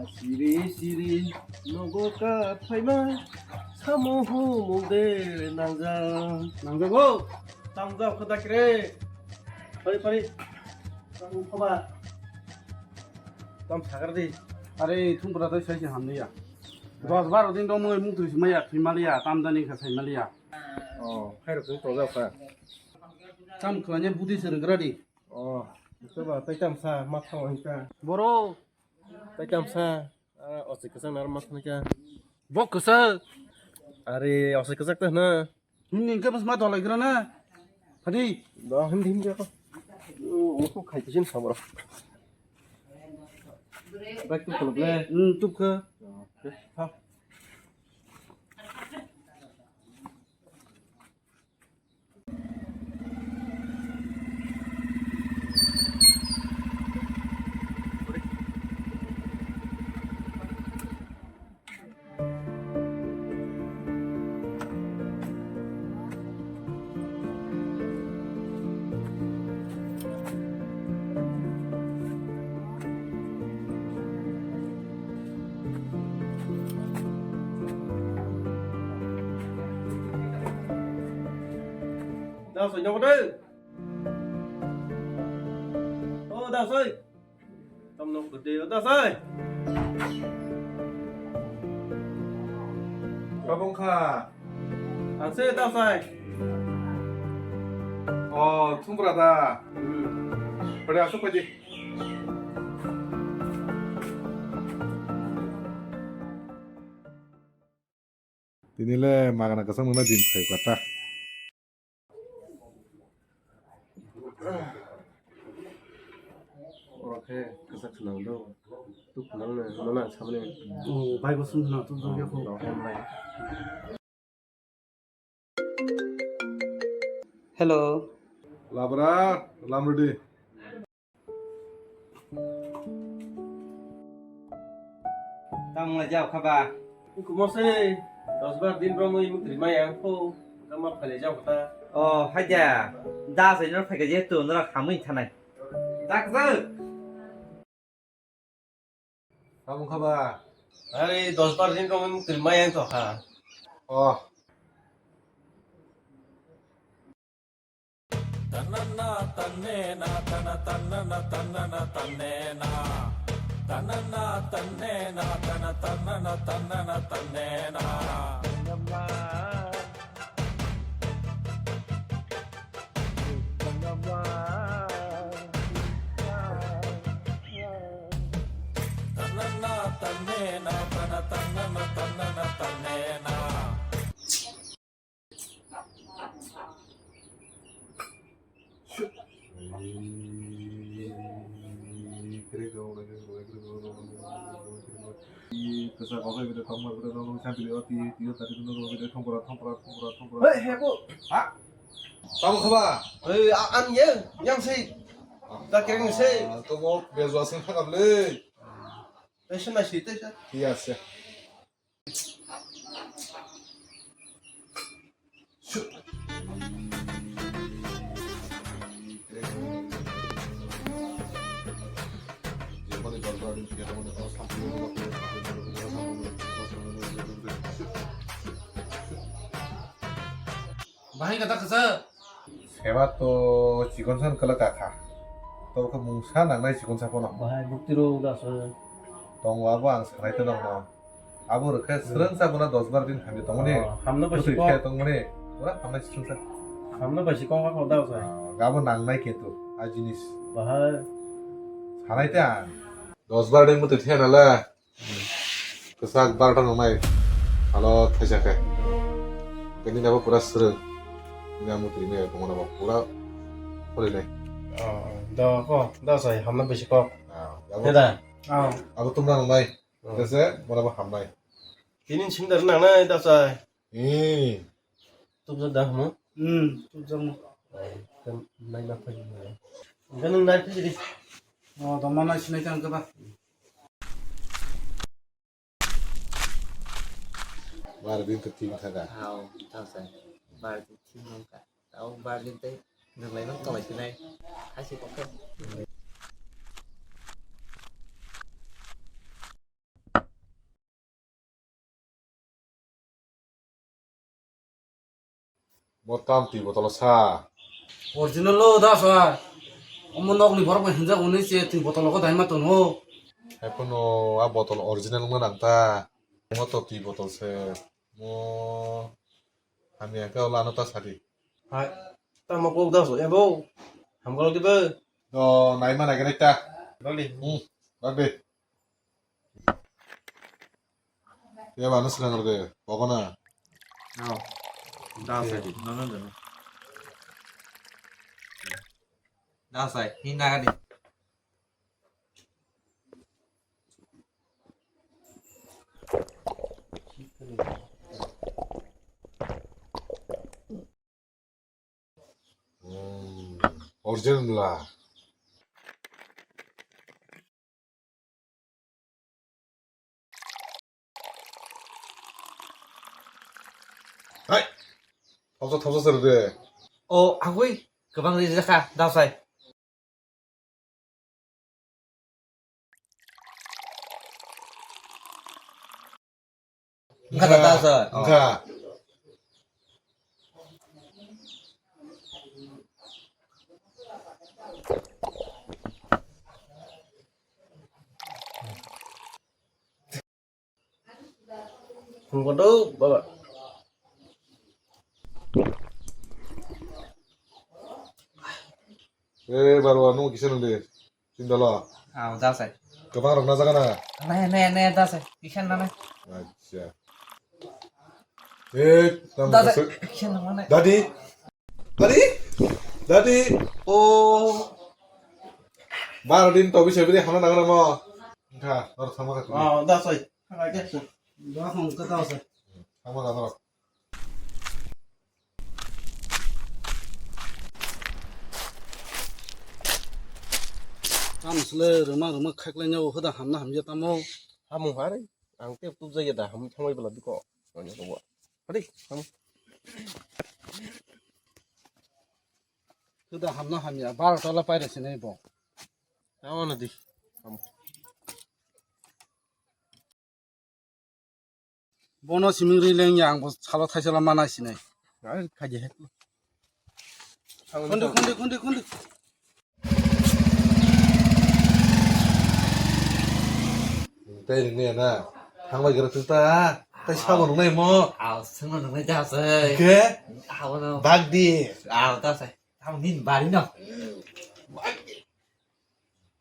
시리 너고가 파이마 사모호 모델 낭자고 낭자 커다키래 파리 땀 퍼봐 땀 사가르디 아래 통보라도 사실 합니야. 뭐 바로 된 동물 뭉투시 마야 피말이야 땀다니까 사이말이야. 파이로 좀 떠자 땀 그냥 부디스를 그러리. coba tay sa mat thong ka 뭐로? tay sa osik ka nar mat ka 복그서 are osik ka ta na 힘님 그 무슨 맛 올라 그러나? 파디 đó him him cho không khai cái gì sao mà back to club le 뚝그 ha đào sỏi nhau đây đào sỏi tâm nông cực đi đào sỏi 가봉카 안 세, đào sỏi 충분하다 그래 속까지 디닐레 마가나 가서 누나 딘 페이과타 ok cái sắc nắng đâu lúc nắng này nó là sao này 오 바이고 숨나 뚝 저기 고 đó hôm nay 헬로 라브라 람르디 땅 라자오 카바 cũng mất xe đó là din rồi mới muốn tìm mai ăn khô nó mất phải lấy rau của ta 하자 나서 이런 패키지 또 너랑 가문이 타네 딱서 가봉카바 अरे 10 बार दिन rồi muốn tìm mai ăn thôi hả 어 그래서 거기에 그래 정말 그래 너무 샴피리 어디 뛰었다리 너무 그래 통보라 ê hẹp bộ 가봉카바 ăn nhớ nhang xì ta kêu người xì 또뭐 매주와 생각할래 đây xin là xì tới sao 이해했어 마이가 딱그서 세마 또 직원산 걸어가카 또그 뭉사 낭나이 직원사 보나 hai mục tiêu đào sỏi 동와고 안 사나이 뜨는 아버를 그 스런 사보나 10বার দিন খাবি তমনি ham nó phải তুই xì খেয়ে con তমনি ওরা আমরা শুনছ ham nó phải xì con các đào sỏi গাবো নাংনাই কিন্তু আ জিনিস và hai সানাইতে আন 10বার দিন মতো খেয়ে নালা 그 싹 12টা নমাই ভালো খাইছাকে কিন্তু নাবো পুরা স্রং নামো তুইনে বমনা পুরা পড়িলে đó có đào sỏi ham nó phải xì con গাবো thế này আবো তোমরা নমাই দেশে বরাবর হামনাই tín xin được nàng này đào sỏi 이 tụi dân đào không 뚝좀 cái này là phải cái nương này cái gì đi 너만나 신의 땅 그봐 말을 링크 팀 타가 tao sẽ ba thiên không cả tao ba liên tế ngược lại nó còn lại từ này hai sẽ có cân Motam ti botol sa. Original lo da sa. Omo nok ni borok hinja uni se ti botol ko dai ma ton ho. Epono a botol original man anta. Moto ti botol se. Mo kami ka lano ta sari. Hai, ta mau kau dah so ya bo. Ham kalau tiba. Do nai mana kena ta. Bang đi. Bak deh. Ya mana sedang ngerde. Pokoknya. Nào. Đau phải đi. nó được đau sai hin ra đi Original lah. Hai. Thomso serde. agui kebang di jaka đau sai enggak đau sai Enggak. Không có đâu, bapak. Baru anu kisah nanti. Cindala. đau sai Kebang orang nasa kana. nè đau sai ikan mana Aja. đau Nama sai ikan mana Dadi. Dadi. Dadi. Oh. Baru din tobi sebeli hana nangana mo. Enggak, harus sama kan. Dah rồi. Hai cái. Da hong ka da sa. Sama kan. Tam sle ruma khak le nhau hoda hamna hamja tamo. Ham mong phá đấy. Ăn tiếp tục dây đã ham không ai bao đi cọ. Rồi nhớ cậu. Đi. Ham. Hoda hamna hamja bar tala pai re sine bo. Nào nó đi. Bono simingri leng yang bo salo thaisala mana sine. Đấy, khai gì hết. Kundi. Tây đừng nghe nè. Thằng mày gần chúng ta. Tại sao mà lúc này mo? 승은 왜 đau sai Kê. nó Bag đi. đau sai tao nhìn bà đi nào